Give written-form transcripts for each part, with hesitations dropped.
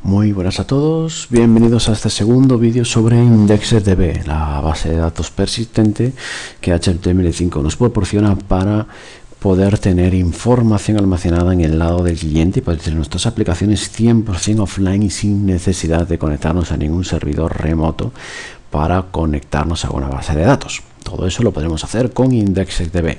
Muy buenas a todos, bienvenidos a este segundo vídeo sobre IndexedDB, la base de datos persistente que HTML5 nos proporciona para poder tener información almacenada en el lado del cliente y poder tener nuestras aplicaciones 100% offline y sin necesidad de conectarnos a ningún servidor remoto para conectarnos a una base de datos. Todo eso lo podremos hacer con IndexedDB.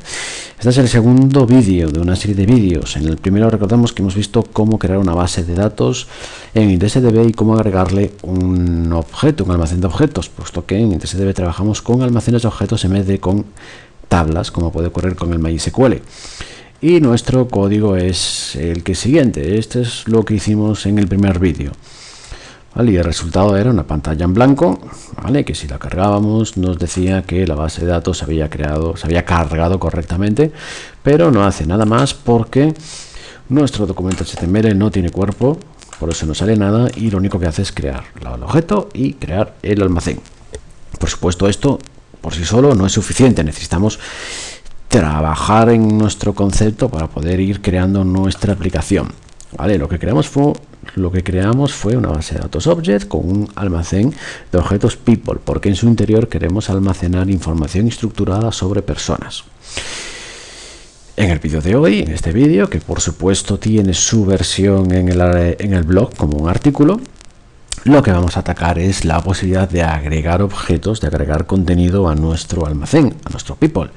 Este es el segundo vídeo de una serie de vídeos. En el primero recordamos que hemos visto cómo crear una base de datos en IndexedDB y cómo agregarle un objeto, un almacén de objetos, puesto que en IndexedDB trabajamos con almacenes de objetos en vez de con tablas, como puede ocurrir con el MySQL. Y nuestro código es el que siguiente. Este es lo que hicimos en el primer vídeo. ¿Vale? Y el resultado era una pantalla en blanco, ¿vale? Que si la cargábamos nos decía que la base de datos se había cargado correctamente, pero no hace nada más porque nuestro documento HTML no tiene cuerpo, por eso no sale nada y lo único que hace es crear el objeto y crear el almacén. Por supuesto, esto por sí solo no es suficiente, necesitamos trabajar en nuestro concepto para poder ir creando nuestra aplicación. ¿Vale? Lo que creamos fue una base de datos object con un almacén de objetos people, porque en su interior queremos almacenar información estructurada sobre personas. En el vídeo de hoy, en este vídeo, que por supuesto tiene su versión en el blog como un artículo, lo que vamos a atacar es la posibilidad de agregar objetos, de agregar contenido a nuestro almacén, a nuestro people.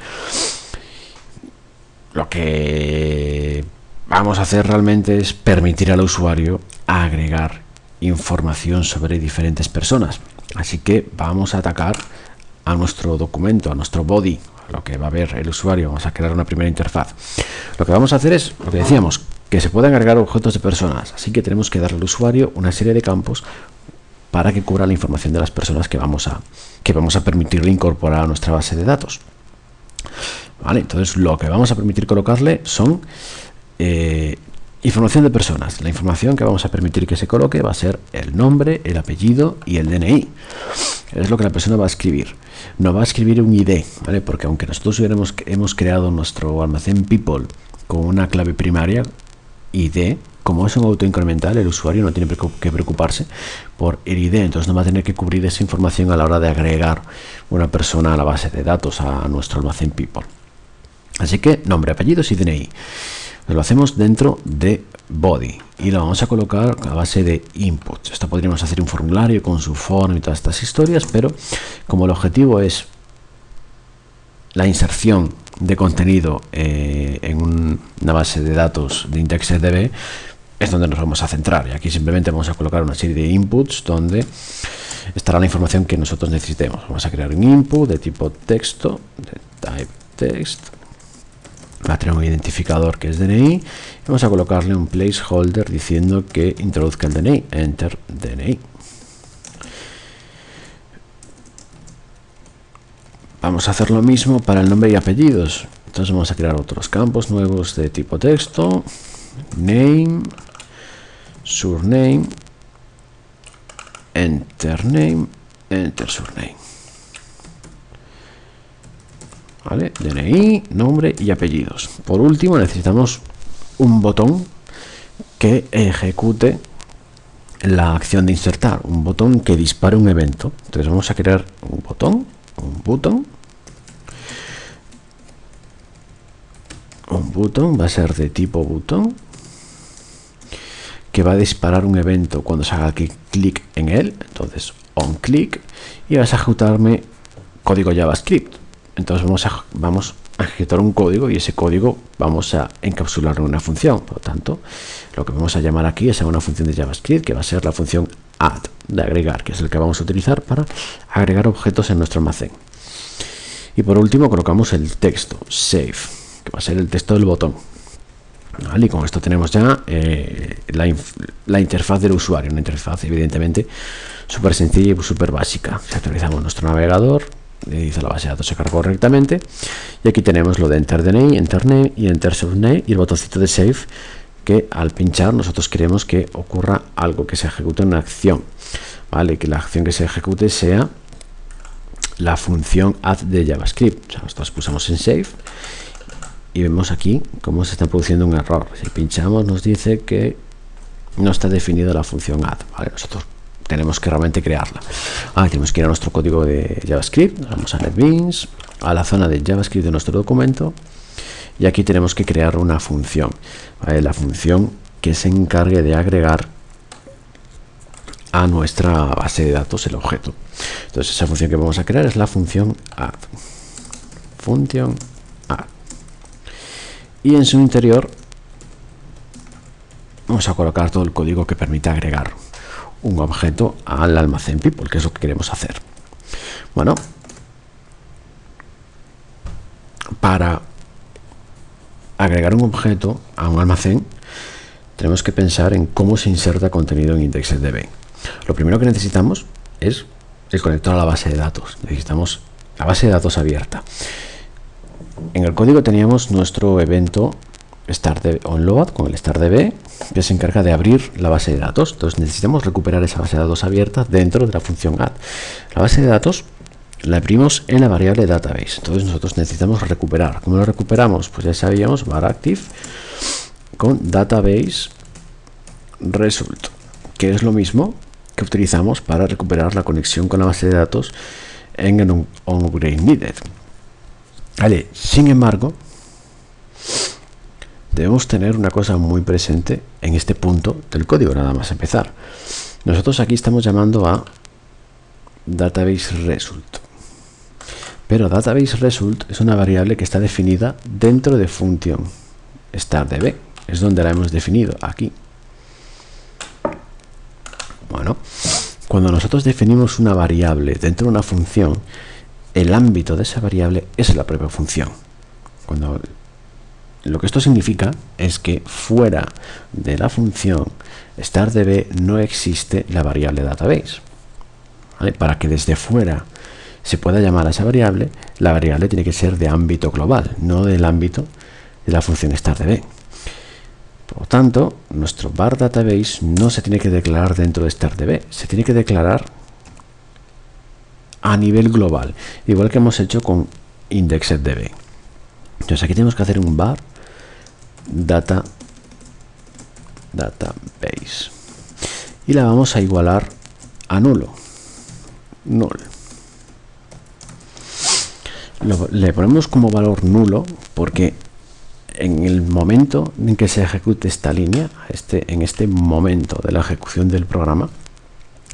Lo que vamos a hacer realmente es permitir al usuario agregar información sobre diferentes personas. Así que vamos a atacar a nuestro documento, a nuestro body, lo que va a ver el usuario. Vamos a crear una primera interfaz. Lo que vamos a hacer es, lo que decíamos, que se pueden agregar objetos de personas. Así que tenemos que darle al usuario una serie de campos para que cubra la información de las personas que vamos a permitirle incorporar a nuestra base de datos. Vale, entonces lo que vamos a permitir colocarle son información de personas. La información que vamos a permitir que se coloque va a ser el nombre, el apellido y el DNI. Es lo que la persona va a escribir. No va a escribir un ID, ¿vale? Porque aunque nosotros hemos creado nuestro almacén people con una clave primaria ID, como es un autoincremental, el usuario no tiene que preocuparse por el ID, entonces no va a tener que cubrir esa información a la hora de agregar una persona a la base de datos, a nuestro almacén people. Así que nombre, apellidos y DNI. Lo hacemos dentro de body y lo vamos a colocar a base de inputs. Esto podríamos hacer un formulario con su form y todas estas historias, pero como el objetivo es la inserción de contenido en una base de datos de IndexedDB, es donde nos vamos a centrar. Y aquí simplemente vamos a colocar una serie de inputs donde estará la información que nosotros necesitemos. Vamos a crear un input de tipo texto, de type text. Va a tener un identificador que es DNI y vamos a colocarle un placeholder diciendo que introduzca el DNI, enter DNI. Vamos a hacer lo mismo para el nombre y apellidos. Entonces vamos a crear otros campos nuevos de tipo texto, name, surname, enter name, enter surname. ¿Vale? DNI, nombre y apellidos. Por último necesitamos un botón que ejecute la acción de insertar, un botón que dispare un evento. Entonces vamos a crear un botón va a ser de tipo botón que va a disparar un evento cuando se haga clic en él. Entonces on click y vas a ejecutarme código JavaScript. Entonces vamos a ejecutar un código y ese código vamos a encapsularlo en una función. Por lo tanto, lo que vamos a llamar aquí es a una función de JavaScript que va a ser la función add, de agregar, que es el que vamos a utilizar para agregar objetos en nuestro almacén. Y por último colocamos el texto save, que va a ser el texto del botón. ¿Vale? Y con esto tenemos ya la interfaz del usuario, una interfaz evidentemente súper sencilla y súper básica. Si actualizamos nuestro navegador, dice la base de datos se carga correctamente y aquí tenemos lo de enter DNI, enter name y enter surname y el botoncito de save, que al pinchar nosotros queremos que ocurra algo, que se ejecute una acción, ¿vale? Que la acción que se ejecute sea la función add de JavaScript. O sea, nosotros pulsamos en save y vemos aquí cómo se está produciendo un error. Si pinchamos nos dice que no está definida la función add, ¿vale? Nosotros tenemos que realmente crearla. Tenemos que ir a nuestro código de JavaScript, vamos a NetBeans, a la zona de JavaScript de nuestro documento, y aquí tenemos que crear una función, ¿vale? La función que se encargue de agregar a nuestra base de datos el objeto. Entonces esa función que vamos a crear es la función add. Función add. Y en su interior vamos a colocar todo el código que permita agregar un objeto al almacén people, que es lo que queremos hacer. Bueno, para agregar un objeto a un almacén tenemos que pensar en cómo se inserta contenido en IndexedDB. Lo primero que necesitamos es el conector a la base de datos. Necesitamos la base de datos abierta. En el código teníamos nuestro evento StartDB onload con el StartDB, que se encarga de abrir la base de datos. Entonces necesitamos recuperar esa base de datos abierta dentro de la función add. La base de datos la abrimos en la variable database. Entonces nosotros necesitamos recuperar. ¿Cómo lo recuperamos? Pues ya sabíamos, var active con database result, que es lo mismo que utilizamos para recuperar la conexión con la base de datos en el onGradeNeeded. Vale, sin embargo, debemos tener una cosa muy presente en este punto del código, nada más empezar. Nosotros aquí estamos llamando a database result, pero database result es una variable que está definida dentro de función StartDB, es donde la hemos definido aquí. Bueno, cuando nosotros definimos una variable dentro de una función, el ámbito de esa variable es la propia función. Lo que esto significa es que fuera de la función StartDB no existe la variable database, ¿vale? Para que desde fuera se pueda llamar a esa variable, la variable tiene que ser de ámbito global, no del ámbito de la función StartDB. Por lo tanto, nuestro var database no se tiene que declarar dentro de StartDB, se tiene que declarar a nivel global, igual que hemos hecho con IndexedDB. Entonces aquí tenemos que hacer un var database y la vamos a igualar a null. Le ponemos como valor nulo porque en el momento en que se ejecute esta línea, en este momento de la ejecución del programa,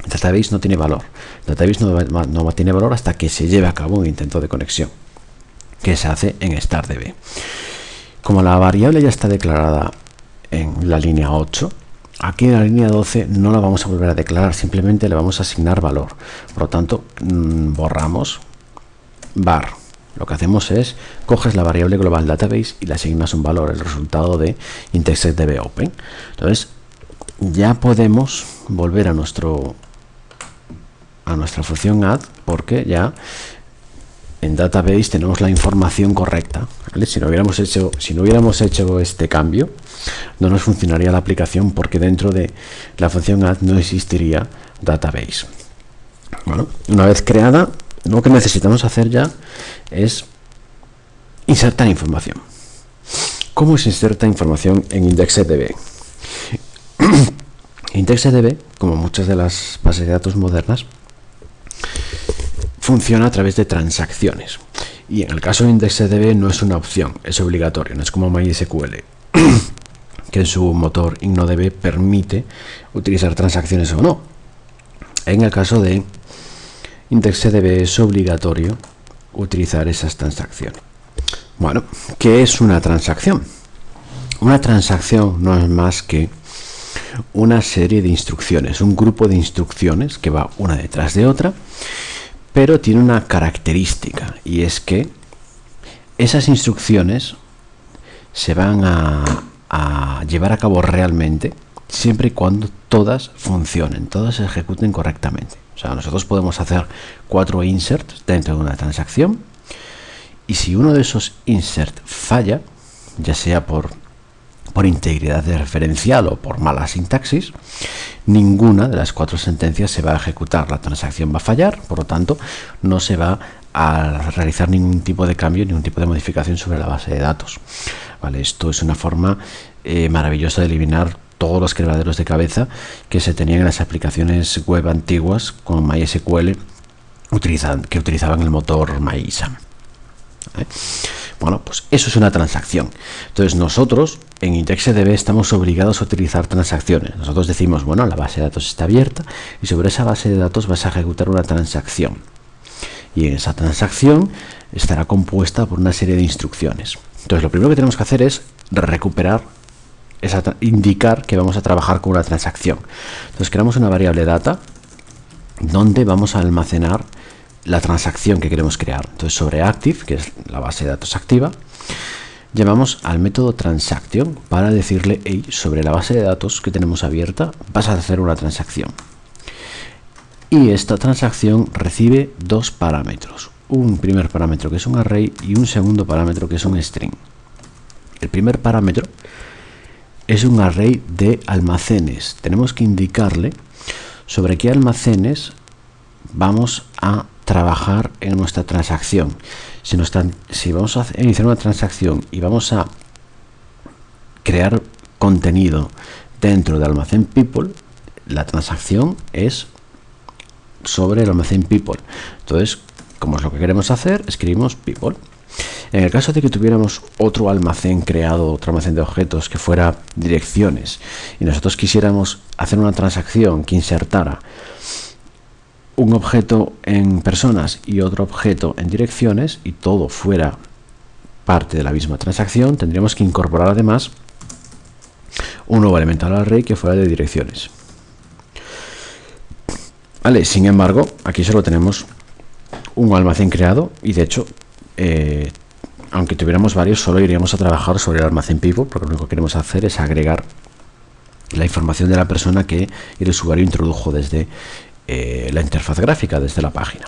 database no tiene valor. Database no tiene valor hasta que se lleve a cabo un intento de conexión, que se hace en StartDB. Como la variable ya está declarada en la línea 8, aquí en la línea 12 no la vamos a volver a declarar, simplemente le vamos a asignar valor. Por lo tanto, borramos var. Lo que hacemos es, coges la variable global database y le asignas un valor, el resultado de IndexedDB open. Entonces, ya podemos volver a nuestra función add, porque ya en database tenemos la información correcta, ¿vale? Si no hubiéramos hecho este cambio, no nos funcionaría la aplicación, porque dentro de la función add no existiría database. Bueno, una vez creada, lo que necesitamos hacer ya es insertar información. ¿Cómo se inserta información en IndexedDB? IndexedDB, como muchas de las bases de datos modernas, funciona a través de transacciones. Y en el caso de IndexedDB no es una opción, es obligatorio. No es como MySQL, que en su motor InnoDB permite utilizar transacciones o no. En el caso de IndexedDB es obligatorio utilizar esas transacciones. Bueno, ¿qué es una transacción? Una transacción no es más que una serie de instrucciones, un grupo de instrucciones que va una detrás de otra, pero tiene una característica, y es que esas instrucciones se van a llevar a cabo realmente siempre y cuando todas funcionen, todas se ejecuten correctamente. O sea, nosotros podemos hacer 4 inserts dentro de una transacción, y si uno de esos inserts falla, ya sea por integridad de referencial o por mala sintaxis, ninguna de las 4 sentencias se va a ejecutar. La transacción va a fallar, por lo tanto, no se va a realizar ningún tipo de cambio, ningún tipo de modificación sobre la base de datos. ¿Vale? Esto es una forma maravillosa de eliminar todos los quebraderos de cabeza que se tenían en las aplicaciones web antiguas con MySQL que utilizaban el motor MyISAM. Bueno, pues eso es una transacción. Entonces nosotros en IndexedDB estamos obligados a utilizar transacciones. Nosotros decimos, bueno, la base de datos está abierta y sobre esa base de datos vas a ejecutar una transacción. Y en esa transacción estará compuesta por una serie de instrucciones. Entonces lo primero que tenemos que hacer es recuperar, indicar que vamos a trabajar con una transacción. Entonces creamos una variable data donde vamos a almacenar la transacción que queremos crear. Entonces sobre active, que es la base de datos activa, llamamos al método transaction para decirle, hey, sobre la base de datos que tenemos abierta vas a hacer una transacción. Y esta transacción recibe dos parámetros. Un primer parámetro que es un array y un segundo parámetro que es un string. El primer parámetro es un array de almacenes. Tenemos que indicarle sobre qué almacenes vamos a trabajar en nuestra transacción. Si vamos a iniciar una transacción y vamos a crear contenido dentro del almacén people, la transacción es sobre el almacén people. Entonces, como es lo que queremos hacer, escribimos people. En el caso de que tuviéramos otro almacén creado, otro almacén de objetos que fuera direcciones, y nosotros quisiéramos hacer una transacción que insertara un objeto en personas y otro objeto en direcciones, y todo fuera parte de la misma transacción, tendríamos que incorporar además un nuevo elemento al array que fuera de direcciones. Vale, sin embargo, aquí solo tenemos un almacén creado y de hecho, aunque tuviéramos varios, solo iríamos a trabajar sobre el almacén people, porque lo único que queremos hacer es agregar la información de la persona que el usuario introdujo desde la interfaz gráfica, desde la página.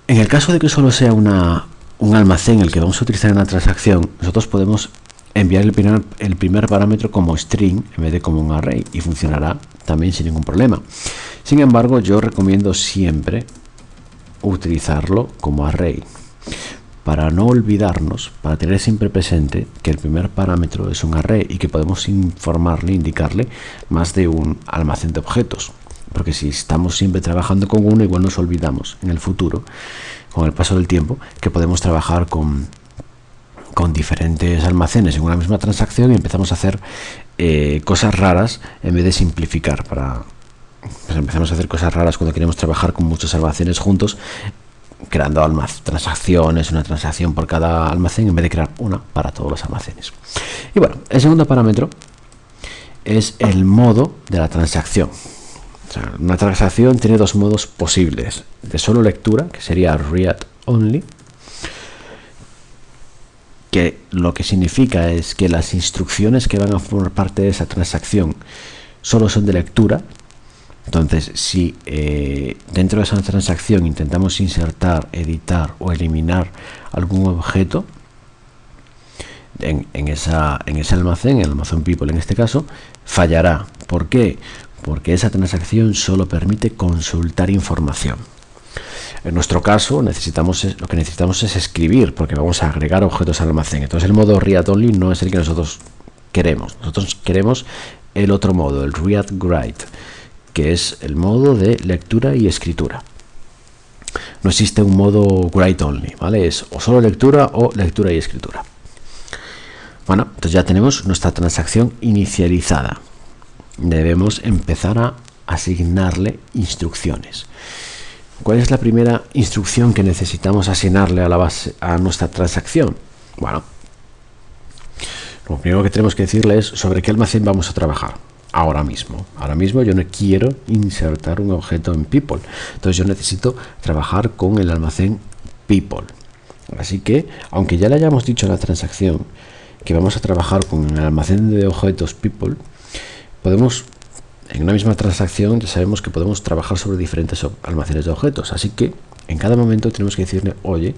En el caso de que solo sea un almacén el que vamos a utilizar en la transacción, nosotros podemos enviar el primer parámetro como string en vez de como un array y funcionará también sin ningún problema. Sin embargo, yo recomiendo siempre utilizarlo como array para no olvidarnos, para tener siempre presente que el primer parámetro es un array y que podemos indicarle más de un almacén de objetos, porque si estamos siempre trabajando con uno, igual nos olvidamos en el futuro, con el paso del tiempo, que podemos trabajar con diferentes almacenes en una misma transacción y empezamos a hacer cosas raras en vez de simplificar. Pues empezamos a hacer cosas raras cuando queremos trabajar con muchos almacenes juntos, creando transacciones, una transacción por cada almacén en vez de crear una para todos los almacenes. Y bueno, el segundo parámetro es el modo de la transacción. O sea, una transacción tiene dos modos posibles: de solo lectura, que sería read only, que lo que significa es que las instrucciones que van a formar parte de esa transacción solo son de lectura. Entonces, si dentro de esa transacción intentamos insertar, editar o eliminar algún objeto en ese almacén, el almacén people en este caso, fallará. ¿Por qué? Porque esa transacción solo permite consultar información. En nuestro caso, lo que necesitamos es escribir, porque vamos a agregar objetos al almacén. Entonces, el modo read only no es el que nosotros queremos. Nosotros queremos el otro modo, el read write, que es el modo de lectura y escritura. No existe un modo write only, ¿vale? Es o solo lectura o lectura y escritura. Bueno, entonces ya tenemos nuestra transacción inicializada. Debemos empezar a asignarle instrucciones. ¿Cuál es la primera instrucción que necesitamos asignarle a nuestra transacción? Bueno, lo primero que tenemos que decirle es sobre qué almacén vamos a trabajar. Ahora mismo yo no quiero insertar un objeto en people, entonces yo necesito trabajar con el almacén people. Así que, aunque ya le hayamos dicho a la transacción que vamos a trabajar con el almacén de objetos people, en una misma transacción ya sabemos que podemos trabajar sobre diferentes almacenes de objetos. Así que en cada momento tenemos que decirle, oye,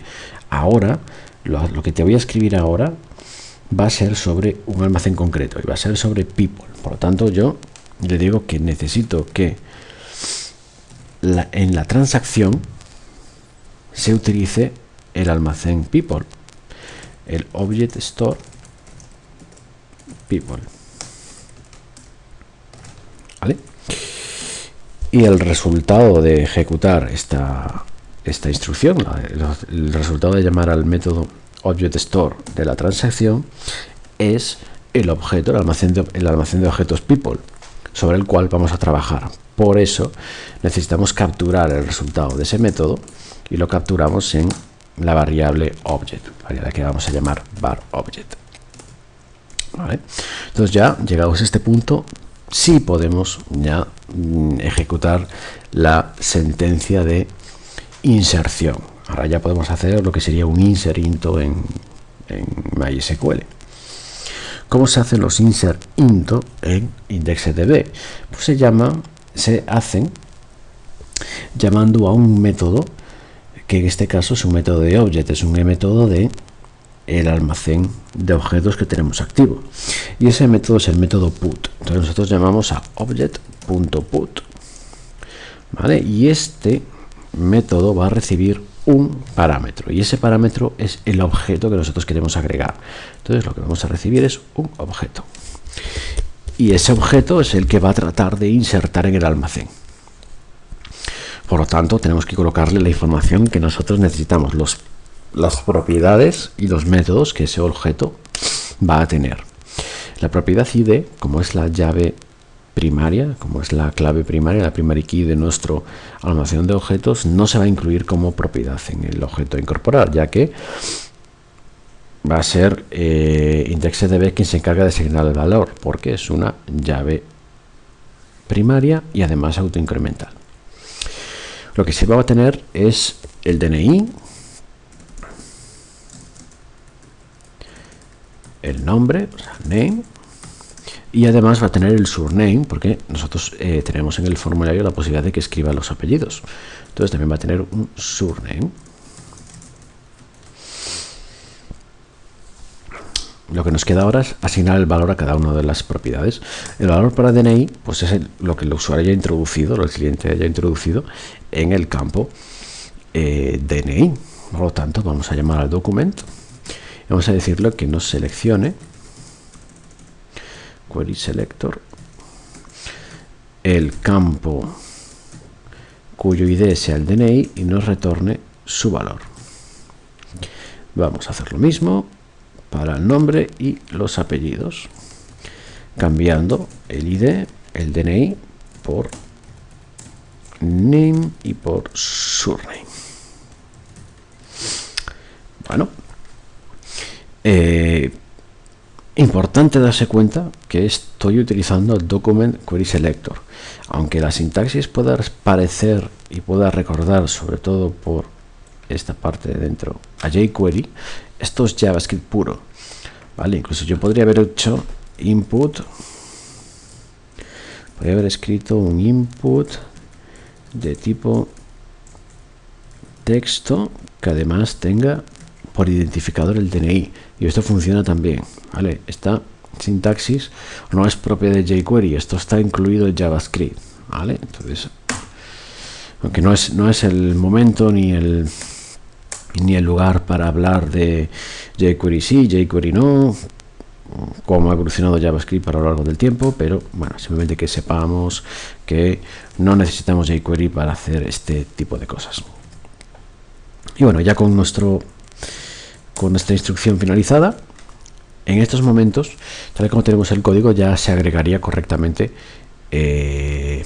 ahora lo que te voy a escribir ahora va a ser sobre un almacén concreto y va a ser sobre people. Por lo tanto, yo le digo que necesito que en la transacción se utilice el almacén people, el object store people. ¿Vale? Y el resultado de ejecutar esta instrucción, el resultado de llamar al método object_store de la transacción, es el objeto, el almacén de objetos people, sobre el cual vamos a trabajar. Por eso necesitamos capturar el resultado de ese método y lo capturamos en la variable object, variable que vamos a llamar var object. ¿Vale? Entonces, ya llegados a este punto, sí podemos ya ejecutar la sentencia de inserción. Ahora ya podemos hacer lo que sería un insert into en MySQL. ¿Cómo se hacen los insert into en IndexedDB? Pues se hacen llamando a un método que en este caso es un método de object, es un método de el almacén de objetos que tenemos activo, y ese método es el método put. Entonces nosotros llamamos a object.put, ¿vale? Y este método va a recibir un parámetro, y ese parámetro es el objeto que nosotros queremos agregar. Entonces lo que vamos a recibir es un objeto, y ese objeto es el que va a tratar de insertar en el almacén. Por lo tanto, tenemos que colocarle la información que nosotros necesitamos, las propiedades y los métodos que ese objeto va a tener. La propiedad ID, como es la llave primaria, como es la clave primaria, la primary key de nuestro almacén de objetos, no se va a incluir como propiedad en el objeto a incorporar, ya que va a ser IndexedDB quien se encarga de asignar el valor, porque es una llave primaria y además autoincremental. Lo que se va a tener es el DNI, el nombre, o sea, name, y además va a tener el surname, porque nosotros tenemos en el formulario la posibilidad de que escriba los apellidos. Entonces también va a tener un surname. Lo que nos queda ahora es asignar el valor a cada una de las propiedades. El valor para DNI pues es lo que el usuario haya introducido, el cliente haya introducido en el campo DNI. Por lo tanto, vamos a llamar al documento. Vamos a decirle que nos seleccione query selector el campo cuyo ID sea el DNI y nos retorne su valor. Vamos a hacer lo mismo para el nombre y los apellidos, cambiando el ID, el DNI, por name y por surname. Bueno, importante darse cuenta que estoy utilizando el document query selector, aunque la sintaxis pueda parecer y pueda recordar, sobre todo por esta parte de dentro, a jQuery. Esto es JavaScript puro, ¿vale? Incluso yo podría haber hecho input, podría haber escrito un input de tipo texto que además tenga por identificador el DNI, y esto funciona también, ¿vale? Esta sintaxis no es propia de jQuery, esto está incluido en JavaScript, ¿vale? Entonces, aunque no es el momento ni el lugar para hablar de jQuery sí, jQuery no, cómo ha evolucionado JavaScript a lo largo del tiempo, pero bueno, simplemente que sepamos que no necesitamos jQuery para hacer este tipo de cosas. Y bueno, ya con nuestra instrucción finalizada, en estos momentos, tal y como tenemos el código, ya se agregaría correctamente el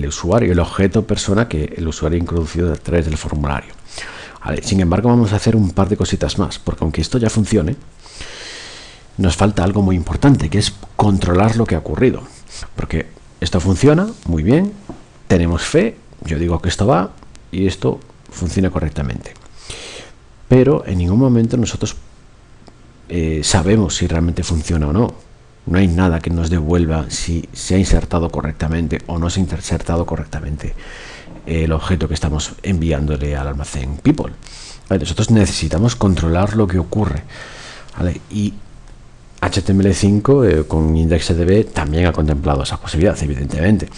usuario, el objeto persona que el usuario ha introducido a través del formulario. Vale, sin embargo, vamos a hacer un par de cositas más, porque aunque esto ya funcione, nos falta algo muy importante, que es controlar lo que ha ocurrido. Porque esto funciona muy bien, tenemos fe, yo digo que esto va y esto funciona correctamente. Pero en ningún momento nosotros sabemos si realmente funciona o no. No hay nada que nos devuelva si se ha insertado correctamente o no se ha insertado correctamente el objeto que estamos enviándole al almacén people. ¿Vale? Nosotros necesitamos controlar lo que ocurre, ¿vale? Y HTML5 con IndexedDB también ha contemplado esa posibilidad, evidentemente.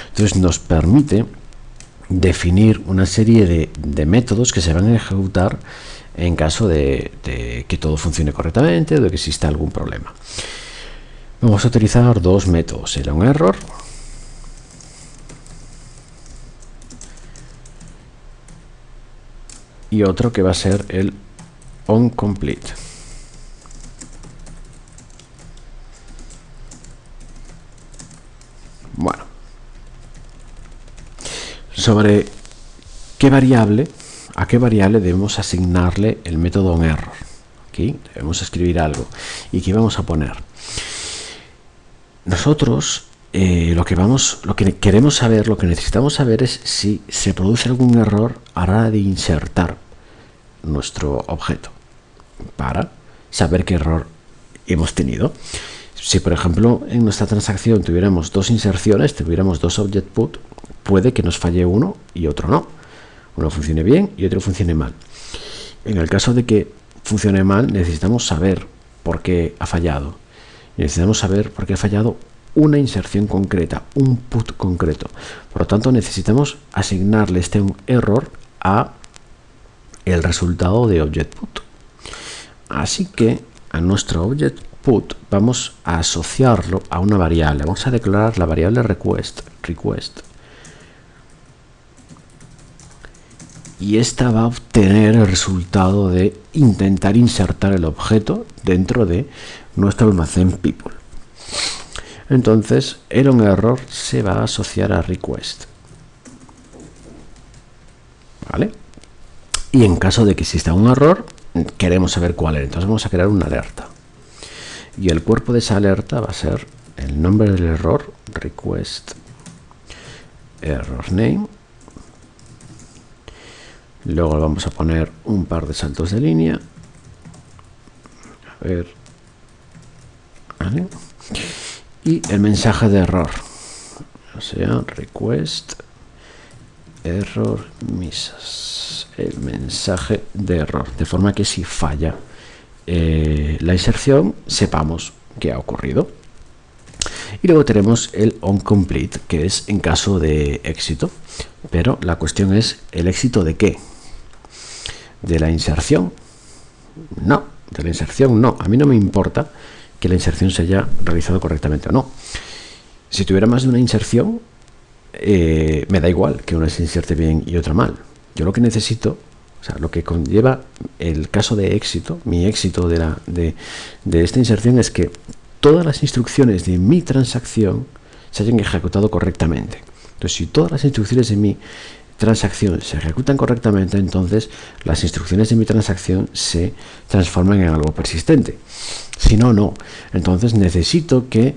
Entonces nos permite definir una serie de métodos que se van a ejecutar en caso de que todo funcione correctamente o de que exista algún problema. Vamos a utilizar dos métodos, el onError y otro que va a ser el onComplete. Bueno, sobre a qué variable debemos asignarle el método onError. Aquí debemos escribir algo. ¿Y qué vamos a poner? Nosotros lo que queremos saber, lo que necesitamos saber es si se produce algún error a la hora de insertar nuestro objeto, para saber qué error hemos tenido. Si por ejemplo en nuestra transacción tuviéramos dos inserciones, tuviéramos dos object put, puede que nos falle uno y otro no. Uno funcione bien y otro funcione mal. En el caso de que funcione mal, necesitamos saber por qué ha fallado. Necesitamos saber por qué ha fallado una inserción concreta, un put concreto. Por lo tanto, necesitamos asignarle este error a el resultado de object put. Así que a nuestro object put vamos a asociarlo a una variable. Vamos a declarar la variable request. Y esta va a obtener el resultado de intentar insertar el objeto dentro de nuestro almacén people. Entonces el onError se va a asociar a request, ¿vale? Y en caso de que exista un error, queremos saber cuál es. Entonces vamos a crear una alerta. Y el cuerpo de esa alerta va a ser el nombre del error, request error name. Luego vamos a poner un par de saltos de línea. A ver. ¿Vale? Y el mensaje de error. O sea, request error misses. El mensaje de error. De forma que si falla la inserción, sepamos qué ha ocurrido. Y luego tenemos el onComplete, que es en caso de éxito. Pero la cuestión es, ¿el éxito de qué? ¿De la inserción? No, de la inserción no. A mí no me importa que la inserción se haya realizado correctamente o no. Si tuviera más de una inserción, me da igual que una se inserte bien y otra mal. Yo lo que necesito, o sea, lo que conlleva el caso de éxito, mi éxito de esta inserción es que todas las instrucciones de mi transacción se hayan ejecutado correctamente. Entonces, si todas las instrucciones de mi transacción se ejecutan correctamente, entonces las instrucciones de mi transacción se transforman en algo persistente. Si no, no. Entonces necesito que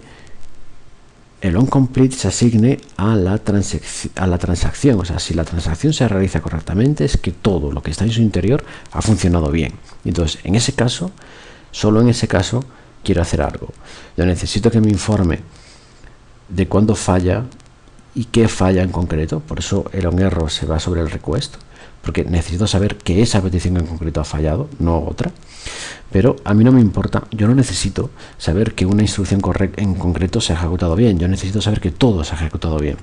el onComplete se asigne a la transacción. O sea, si la transacción se realiza correctamente, es que todo lo que está en su interior ha funcionado bien. Entonces, en ese caso, solo en ese caso, quiero hacer algo. Yo necesito que me informe de cuándo falla y qué falla en concreto. Por eso el onError se va sobre el request, porque necesito saber que esa petición en concreto ha fallado, no otra. Pero a mí no me importa, yo no necesito saber que una instrucción en concreto se ha ejecutado bien. Yo necesito saber que todo se ha ejecutado bien.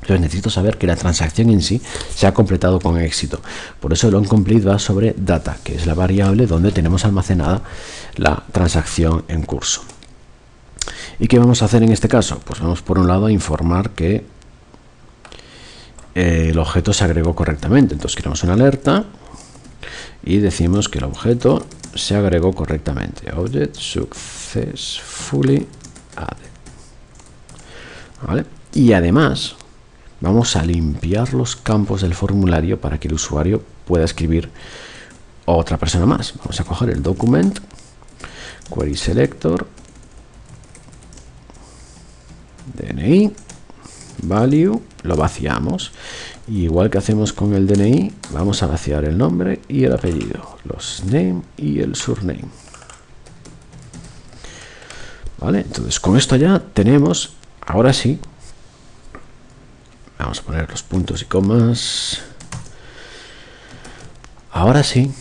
Entonces necesito saber que la transacción en sí se ha completado con éxito. Por eso el onComplete va sobre data, que es la variable donde tenemos almacenada la transacción en curso. ¿Y qué vamos a hacer en este caso? Pues vamos por un lado a informar que el objeto se agregó correctamente. Entonces creamos una alerta y decimos que el objeto se agregó correctamente. Object successfully added. ¿Vale? Y además vamos a limpiar los campos del formulario para que el usuario pueda escribir otra persona más. Vamos a coger el document, query selector, DNI, value, lo vaciamos. Y igual que hacemos con el DNI, vamos a vaciar el nombre y el apellido, los name y el surname. Vale, entonces con esto ya tenemos, ahora sí, vamos a poner los puntos y comas. Ahora sí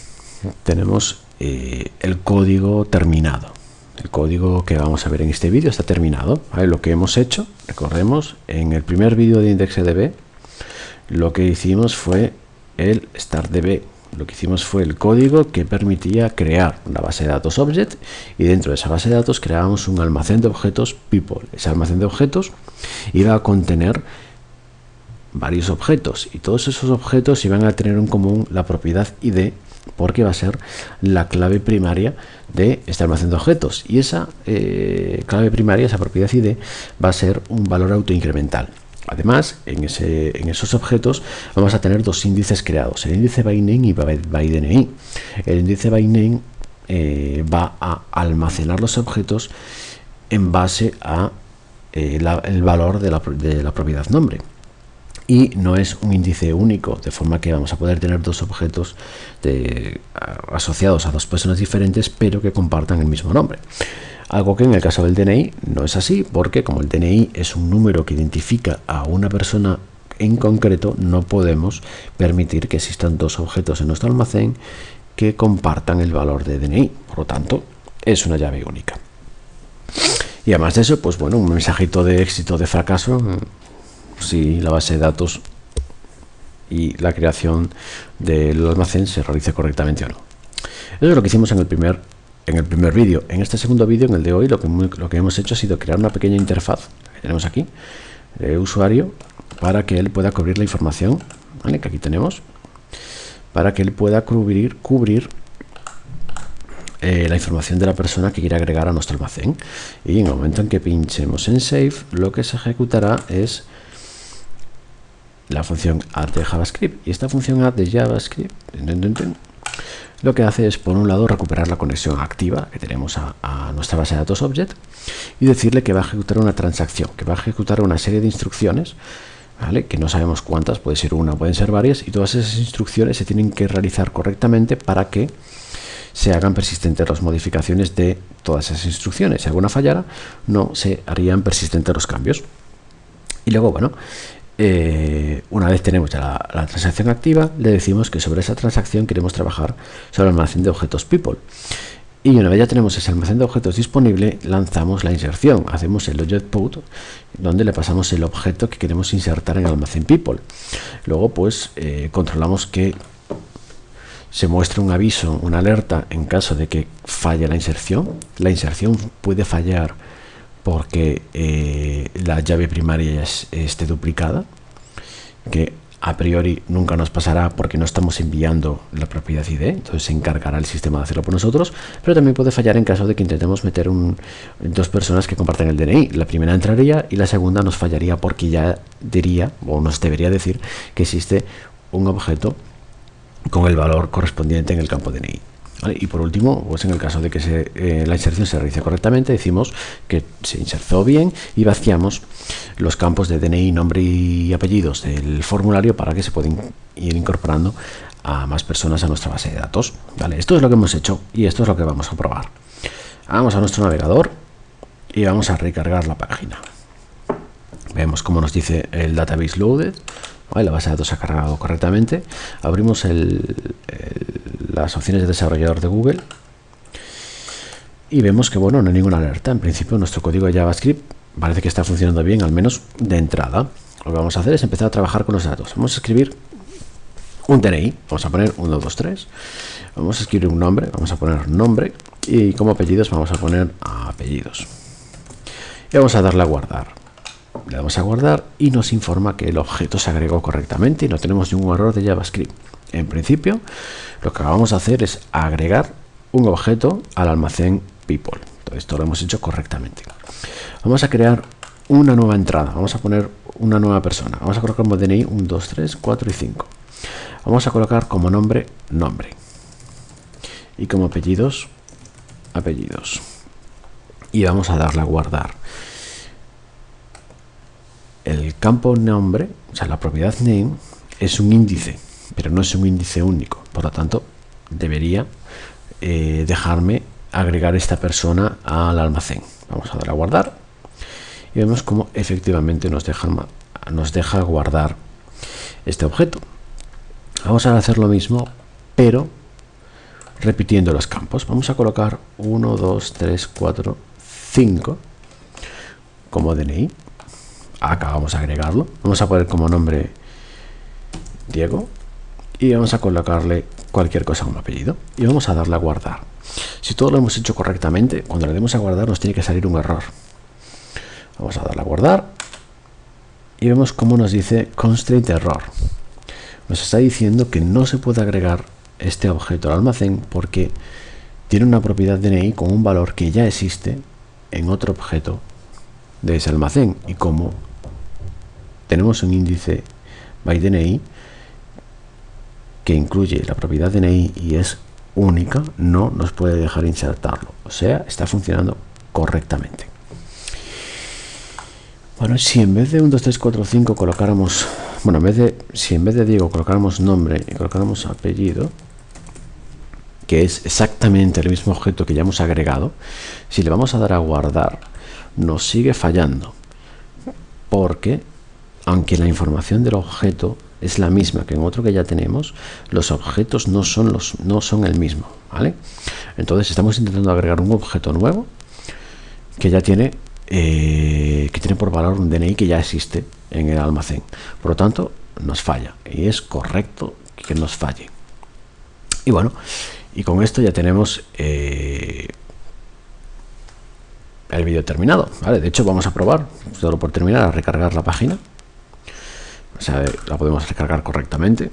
tenemos el código terminado. El código que vamos a ver en este vídeo está terminado. ¿Vale? Lo que hemos hecho, recordemos, en el primer vídeo de IndexedDB, lo que hicimos fue el startDB lo que hicimos fue el código que permitía crear una base de datos object, y dentro de esa base de datos creábamos un almacén de objetos people. Ese almacén de objetos iba a contener varios objetos, y todos esos objetos iban a tener en común la propiedad ID, porque va a ser la clave primaria de este almacén de objetos, y esa clave primaria, esa propiedad ID, va a ser un valor autoincremental. Además, en esos objetos vamos a tener dos índices creados, el índice by name y by DNI. El índice by name va a almacenar los objetos en base a el valor de la propiedad nombre, y no es un índice único, de forma que vamos a poder tener dos objetos asociados a dos personas diferentes, pero que compartan el mismo nombre. Algo que en el caso del DNI no es así, porque como el DNI es un número que identifica a una persona en concreto, no podemos permitir que existan dos objetos en nuestro almacén que compartan el valor de DNI. Por lo tanto, es una llave única. Y además de eso, pues bueno, un mensajito de éxito, de fracaso, si la base de datos y la creación del almacén se realice correctamente o no. Eso es lo que hicimos en el primer vídeo. En este segundo vídeo, en el de hoy, lo que hemos hecho ha sido crear una pequeña interfaz que tenemos aquí de usuario, para que él pueda cubrir la información, ¿vale?, que aquí tenemos, para que él pueda cubrir la información de la persona que quiere agregar a nuestro almacén. Y en el momento en que pinchemos en Save, lo que se ejecutará es la función add de JavaScript, y esta función add de JavaScript lo que hace es, por un lado, recuperar la conexión activa que tenemos a nuestra base de datos object, y decirle que va a ejecutar una transacción, que va a ejecutar una serie de instrucciones, ¿vale?, que no sabemos cuántas, puede ser una, pueden ser varias, y todas esas instrucciones se tienen que realizar correctamente para que se hagan persistentes las modificaciones de todas esas instrucciones. Si alguna fallara, no se harían persistentes los cambios. Y luego, bueno, una vez tenemos ya la transacción activa, le decimos que sobre esa transacción queremos trabajar sobre el almacén de objetos people. Y una vez ya tenemos ese almacén de objetos disponible, lanzamos la inserción, hacemos el object put, donde le pasamos el objeto que queremos insertar en el almacén people. Luego, pues, controlamos que se muestre un aviso, una alerta, en caso de que falle la inserción. La inserción puede fallar porque la llave primaria esté duplicada, que a priori nunca nos pasará porque no estamos enviando la propiedad ID, entonces se encargará el sistema de hacerlo por nosotros. Pero también puede fallar en caso de que intentemos meter dos personas que comparten el DNI. La primera entraría y la segunda nos fallaría, porque ya diría, o nos debería decir, que existe un objeto con el valor correspondiente en el campo DNI. ¿Vale? Y por último, pues en el caso de que la inserción se realice correctamente, decimos que se insertó bien y vaciamos los campos de DNI, nombre y apellidos del formulario, para que se puedan ir incorporando a más personas a nuestra base de datos. ¿Vale? Esto es lo que hemos hecho y esto es lo que vamos a probar. Vamos a nuestro navegador y vamos a recargar la página. Vemos cómo nos dice el database loaded. Vale, la base de datos se ha cargado correctamente. Abrimos las opciones de desarrollador de Google y vemos que, bueno, no hay ninguna alerta. En principio, nuestro código de JavaScript parece que está funcionando bien, al menos de entrada. Lo que vamos a hacer es empezar a trabajar con los datos. Vamos a escribir un DNI, vamos a poner 1, 2, 3. Vamos a escribir un nombre, vamos a poner nombre, y como apellidos vamos a poner apellidos. Y vamos a darle a guardar. Le damos a guardar y nos informa que el objeto se agregó correctamente y no tenemos ningún error de JavaScript. En principio, lo que vamos a hacer es agregar un objeto al almacén people. Todo esto lo hemos hecho correctamente. Vamos a crear una nueva entrada. Vamos a poner una nueva persona. Vamos a colocar como DNI 1, 2, 3, 4 y 5. Vamos a colocar como nombre, nombre. Y como apellidos, apellidos. Y vamos a darle a guardar. El campo nombre, o sea, la propiedad name, es un índice, pero no es un índice único. Por lo tanto, debería dejarme agregar esta persona al almacén. Vamos a dar a guardar y vemos cómo efectivamente nos deja guardar este objeto. Vamos a hacer lo mismo, pero repitiendo los campos. Vamos a colocar 1, 2, 3, 4, 5 como DNI. Acá vamos a agregarlo. Vamos a poner como nombre Diego y vamos a colocarle cualquier cosa como apellido y vamos a darle a guardar. Si todo lo hemos hecho correctamente, cuando le demos a guardar nos tiene que salir un error. Vamos a darle a guardar y vemos cómo nos dice constraint error. Nos está diciendo que no se puede agregar este objeto al almacén porque tiene una propiedad DNI con un valor que ya existe en otro objeto de ese almacén, y como tenemos un índice by DNI que incluye la propiedad DNI y es única, no nos puede dejar insertarlo, o sea, está funcionando correctamente. Bueno, si en vez de 1, 2, 3, 4, 5 colocáramos, bueno, si en vez de Diego colocáramos nombre y colocáramos apellido, que es exactamente el mismo objeto que ya hemos agregado, si le vamos a dar a guardar, nos sigue fallando, porque aunque la información del objeto es la misma que en otro que ya tenemos, los objetos no son el mismo, ¿vale? Entonces estamos intentando agregar un objeto nuevo que ya tiene por valor un DNI que ya existe en el almacén. Por lo tanto, nos falla y es correcto que nos falle. Y bueno, y con esto ya tenemos el vídeo terminado, ¿vale? De hecho, vamos a probar, solo por terminar, a recargar la página. O sea, la podemos recargar correctamente.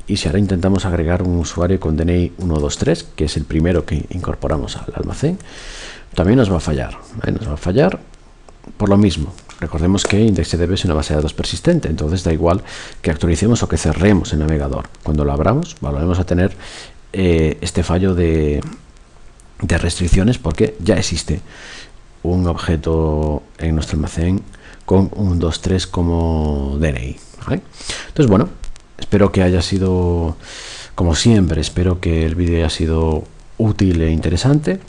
Y si ahora intentamos agregar un usuario con DNI 123, que es el primero que incorporamos al almacén, también nos va a fallar, ¿vale? Nos va a fallar por lo mismo. Recordemos que IndexedDB es una base de datos persistente, entonces da igual que actualicemos o que cerremos el navegador. Cuando lo abramos, volvemos a tener este fallo de restricciones porque ya existe un objeto en nuestro almacén con un 2.3 como DNI, ¿vale? Entonces, bueno, espero que haya sido, como siempre, espero que el vídeo haya sido útil e interesante.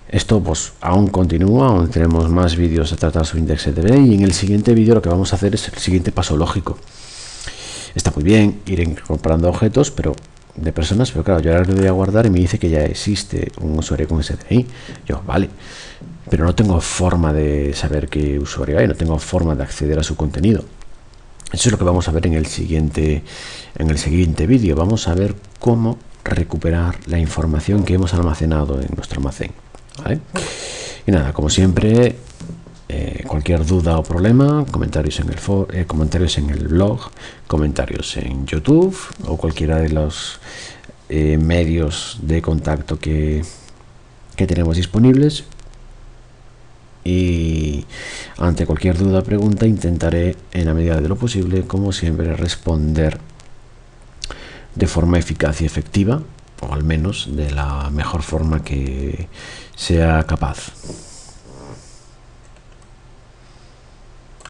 Esto pues aún continúa, aún tenemos más vídeos a tratar sobre IndexedDB, y en el siguiente vídeo lo que vamos a hacer es el siguiente paso lógico. Está muy bien ir incorporando objetos de personas, pero claro, yo ahora le doy a guardar y me dice que ya existe un usuario con ese DNI. Yo, vale, pero no tengo forma de saber qué usuario hay, no tengo forma de acceder a su contenido. Eso es lo que vamos a ver en el siguiente vídeo. Vamos a ver cómo recuperar la información que hemos almacenado en nuestro almacén, ¿vale? Y nada, como siempre, cualquier duda o problema, comentarios en el blog, comentarios en YouTube o cualquiera de los medios de contacto que tenemos disponibles. Y ante cualquier duda o pregunta intentaré, en la medida de lo posible, como siempre, responder de forma eficaz y efectiva, o al menos de la mejor forma que sea capaz.